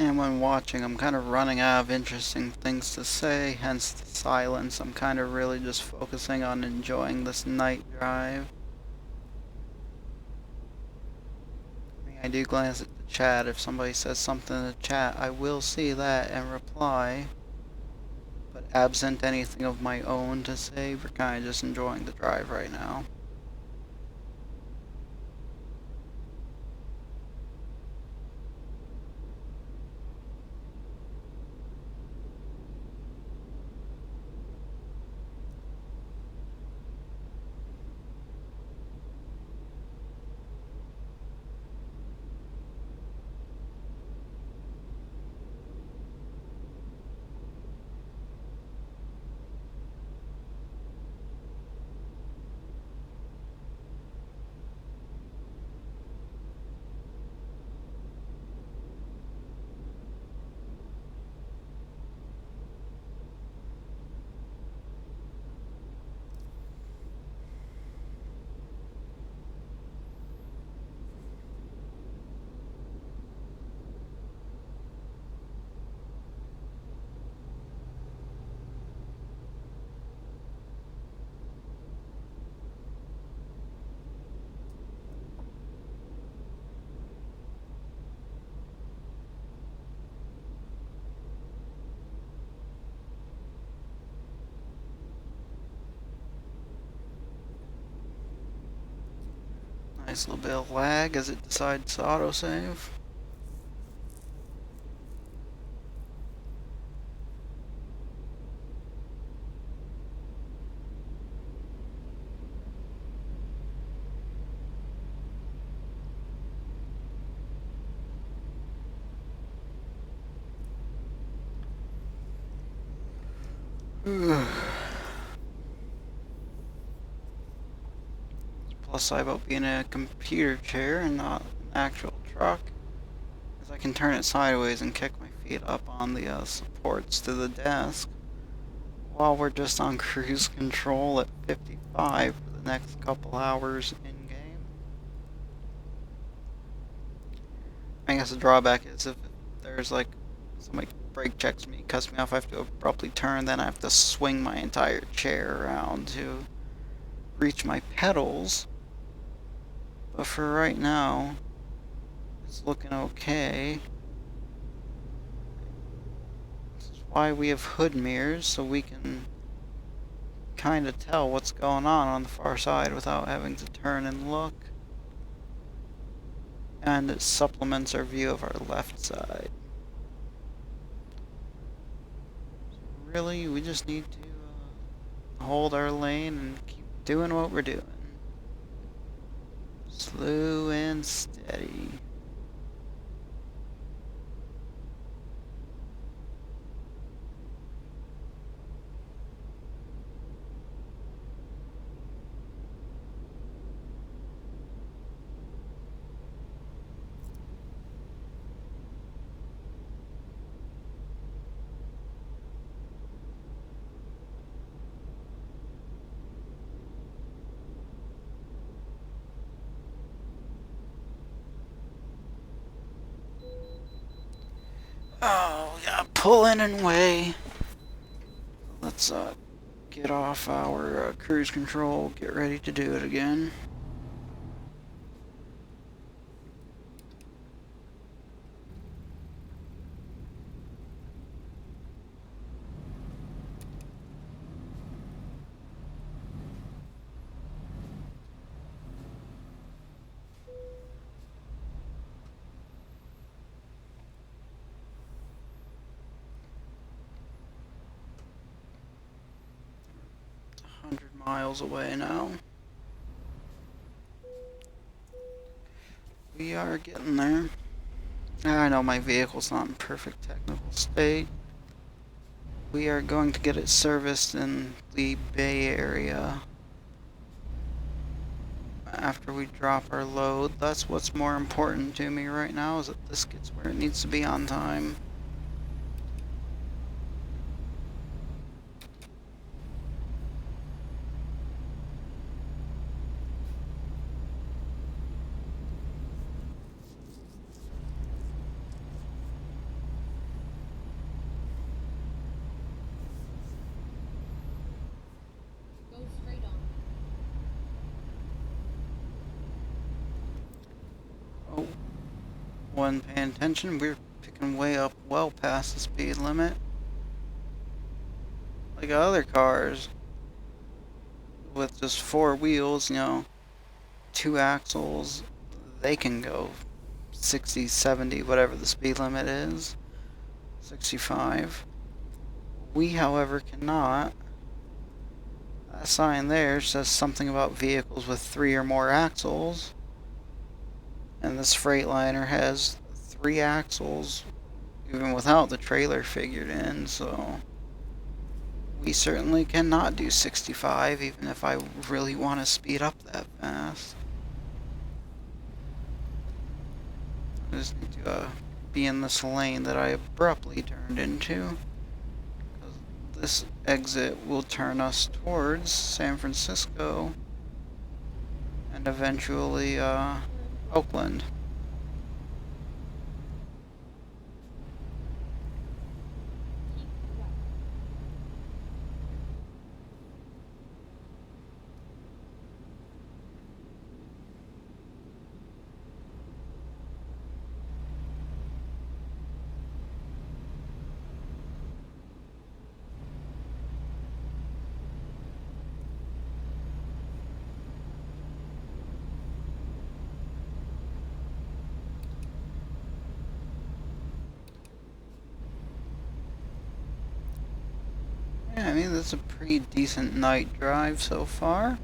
And when watching, I'm kind of running out of interesting things to say, hence the silence. I'm kind of really just focusing on enjoying this night drive. I mean, I do glance at the chat. If somebody says something in the chat, I will see that and reply. But absent anything of my own to say, we're kind of just enjoying the drive right now. Nice little bit of lag as it decides to autosave. Plus side about being in a computer chair and not an actual truck is I can turn it sideways and kick my feet up on the supports to the desk while we're just on cruise control at 55 for the next couple hours in game. I guess the drawback is if there's like somebody brake checks me, cuts me off, I have to abruptly turn, then I have to swing my entire chair around to reach my pedals. But for right now, it's looking okay. This is why we have hood mirrors, so we can kind of tell what's going on the far side without having to turn and look. And it supplements our view of our left side. So really, we just need to hold our lane and keep doing what we're doing. Slow and steady. Oh, we gotta pull in and weigh. Let's get off our cruise control, get ready to do it again. It's 100 miles away now. We are getting there. I know my vehicle's not in perfect technical state. We are going to get it serviced in the Bay Area after we drop our load. That's what's more important to me right now, is that this gets where it needs to be on time. wasn't paying attention, we were picking way up well past the speed limit. Like other cars with just four wheels, you know, two axles, they can go 60, 70, whatever the speed limit is, 65. We, however, cannot. That sign there says something about vehicles with 3 or more axles. And this Freightliner has 3 axles, even without the trailer figured in, so we certainly cannot do 65, even if I really want to speed up that fast. I just need to be in this lane that I abruptly turned into. This exit will turn us towards San Francisco and eventually Oakland. Keep left. Yeah, I mean, that's a pretty decent night drive so far.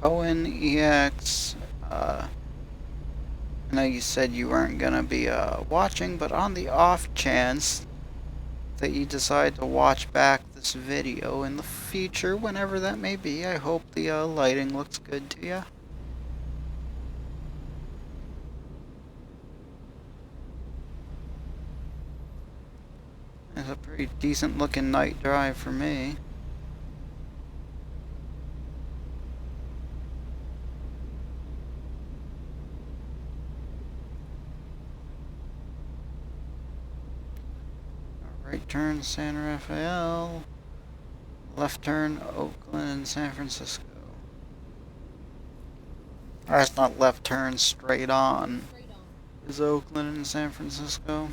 Cohen EX, I know you said you weren't gonna be watching, but on the off chance that you decide to watch back this video in the future, whenever that may be, I hope the lighting looks good to you. It's a pretty decent looking night drive for me. Right turn San Rafael, left turn Oakland and San Francisco. Or it's not left turn, straight on Straight on. is Oakland and San Francisco.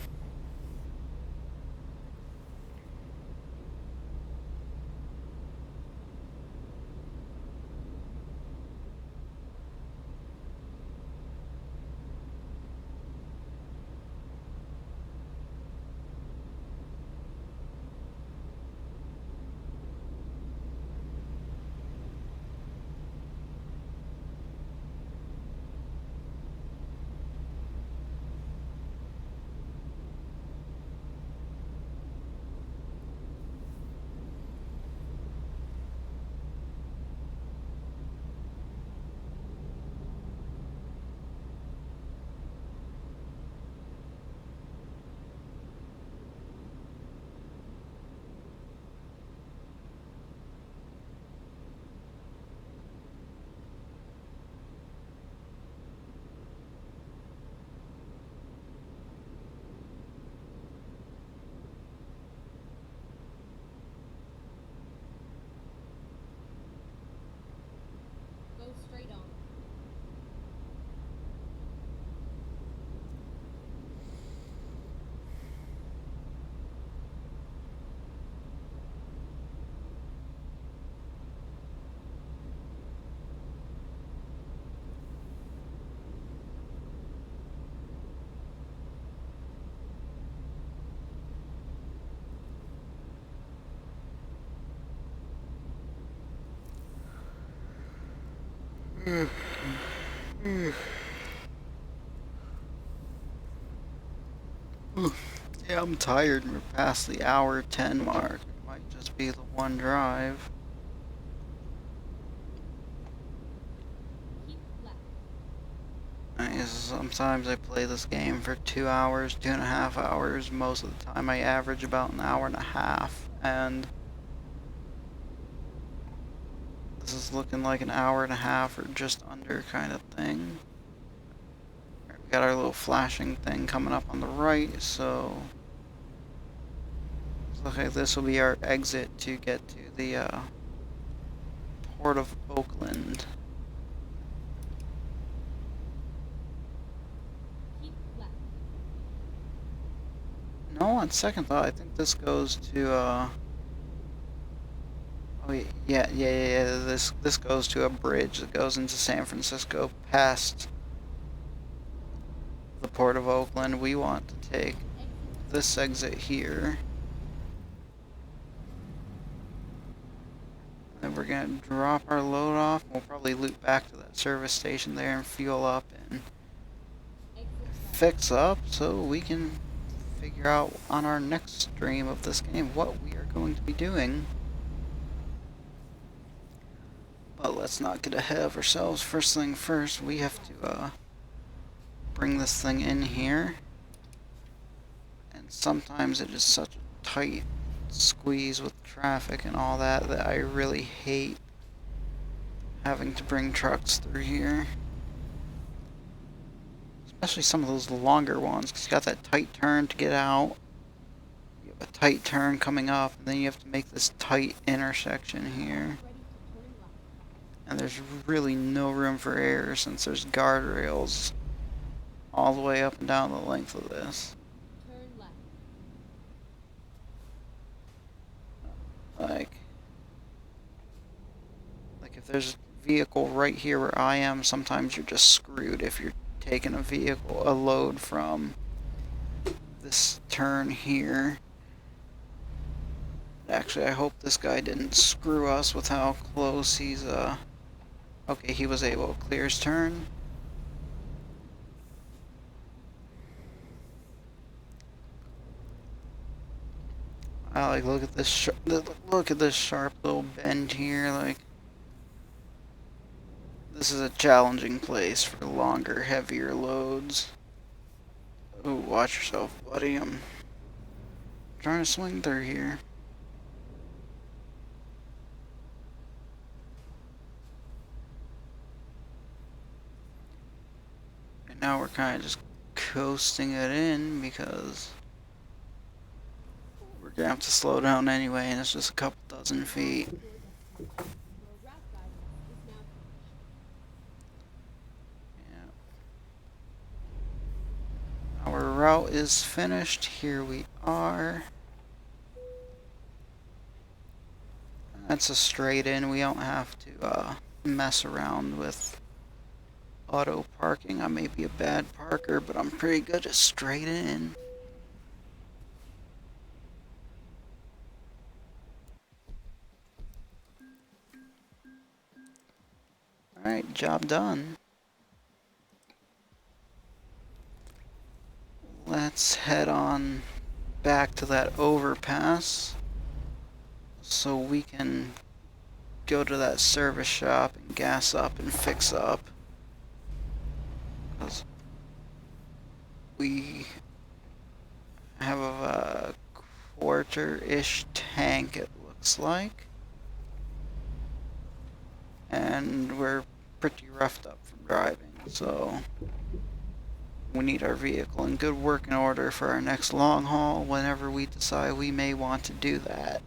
Go straight on. Yeah, I'm tired. We're past the hour 10 mark. It might just be the one drive. Keep left. Sometimes I play this game for 2 hours, 2.5 hours. Most of the time I average about an hour and a half. And this is looking like an hour and a half or just under kind of thing. We got our little flashing thing coming up on the right, so looks like this will be our exit to get to the Port of Oakland. No, on second thought, I think this goes to, oh, yeah. This goes to a bridge that goes into San Francisco past the Port of Oakland. We want to take this exit here. Then we're gonna drop our load off. We'll probably loop back to that service station there and fuel up and fix up so we can figure out on our next stream of this game what we are going to be doing. But let's not get ahead of ourselves. First thing first, we have to bring this thing in here. And sometimes it is such a tight squeeze with traffic and all that that I really hate having to bring trucks through here. Especially some of those longer ones, because you got that tight turn to get out. You have a tight turn coming up, and then you have to make this tight intersection here. And there's really no room for error since there's guardrails all the way up and down the length of this. Turn left. Like if there's a vehicle right here where I am, sometimes you're just screwed if you're taking a load from this turn here. Actually, I hope this guy didn't screw us with how close he's, okay, he was able to clear his turn. Look at this sharp little bend here, like. This is a challenging place for longer, heavier loads. Ooh, watch yourself, buddy. I'm trying to swing through here. And now we're kind of just coasting it in because we're gonna have to slow down anyway, and it's just a couple dozen feet. Our route is finished. Here we are. That's a straight in. We don't have to mess around with auto parking. I may be a bad parker, but I'm pretty good at straight in. Alright, job done. Let's head on back to that overpass so we can go to that service shop and gas up and fix up. Because we have a quarter-ish tank, it looks like. And we're pretty roughed up from driving, so we need our vehicle in good working order for our next long haul whenever we decide we may want to do that.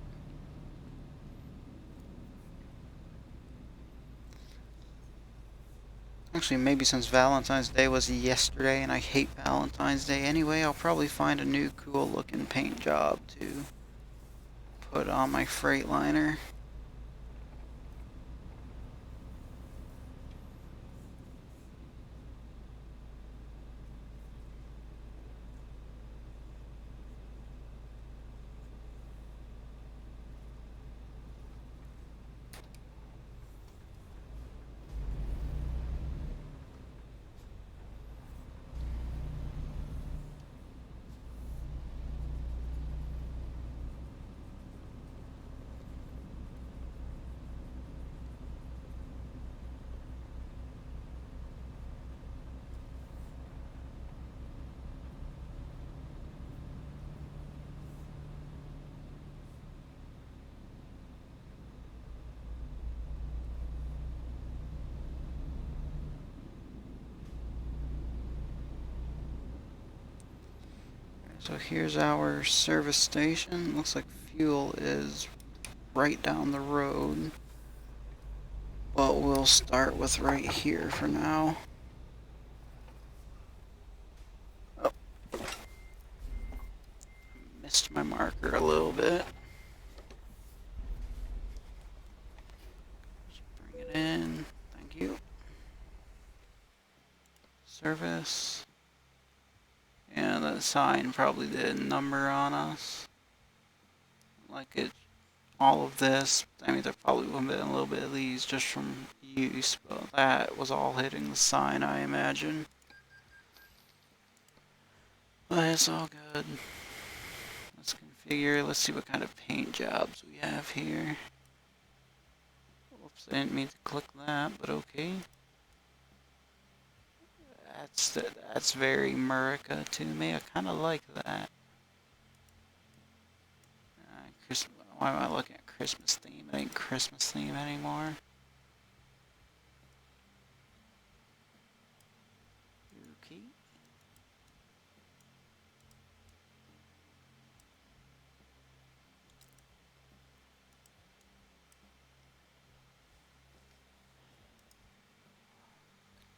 Actually, maybe since Valentine's Day was yesterday and I hate Valentine's Day anyway, I'll probably find a new cool looking paint job to put on my Freightliner. So here's our service station. Looks like fuel is right down the road. But we'll start with right here for now. Oh. missed my marker a little bit. Just bring it in. Thank you. Service. And the sign probably did a number on us. Like it, all of this. I mean, there probably would have been a little bit of these just from use, but that was all hitting the sign, I imagine. But it's all good. Let's configure. Let's see what kind of paint jobs we have here. Whoops, I didn't mean to click that, but okay. That's very Murica to me. I kind of like that. Why am I looking at Christmas theme? It ain't Christmas theme anymore. Okay.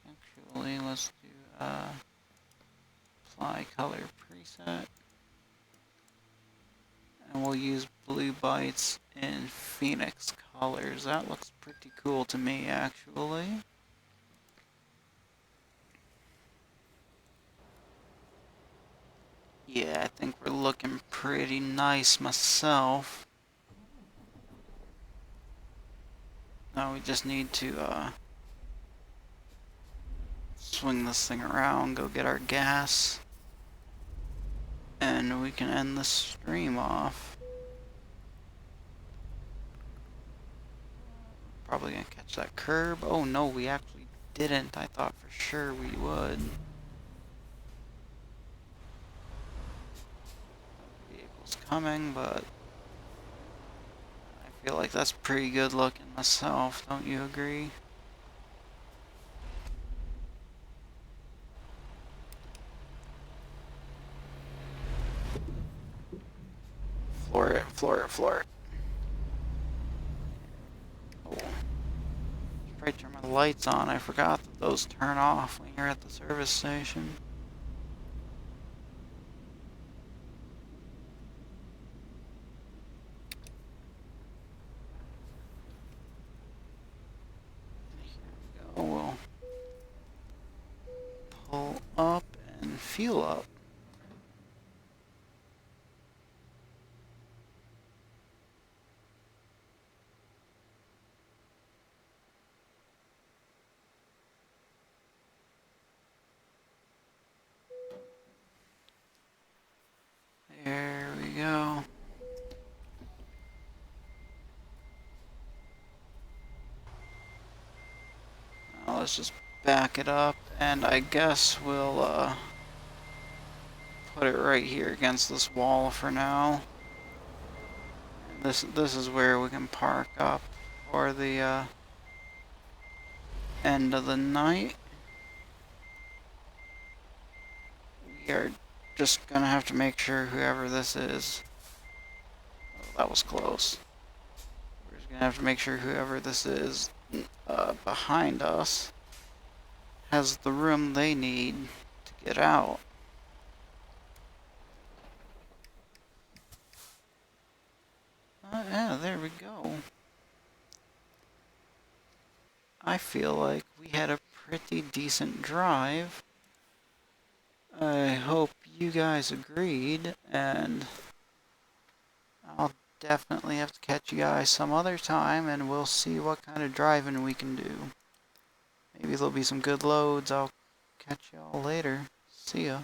Actually, let's do apply color preset. And we'll use blue bytes in Phoenix colors. That looks pretty cool to me, actually. Yeah, I think we're looking pretty nice myself. Now we just need to swing this thing around, go get our gas, and we can end the stream off. Probably gonna catch that curb. Oh no, we actually didn't. I thought for sure we would. Vehicle's coming, but I feel like that's pretty good looking myself. Don't you agree? Floor it, floor it, floor it. Oh. Should probably turn my lights on. I forgot that those turn off when you're at the service station. Here we go. We'll pull up and fuel up. There we go. Now let's just back it up, and I guess we'll put it right here against this wall for now. This is where we can park up for the end of the night. We are just gonna have to make sure whoever this is. Oh, that was close. We're just gonna have to make sure whoever this is behind us has the room they need to get out. Yeah, there we go. I feel like we had a pretty decent drive. I hope you guys agreed, and I'll definitely have to catch you guys some other time, and we'll see what kind of driving we can do. Maybe there'll be some good loads. I'll catch y'all later. See ya.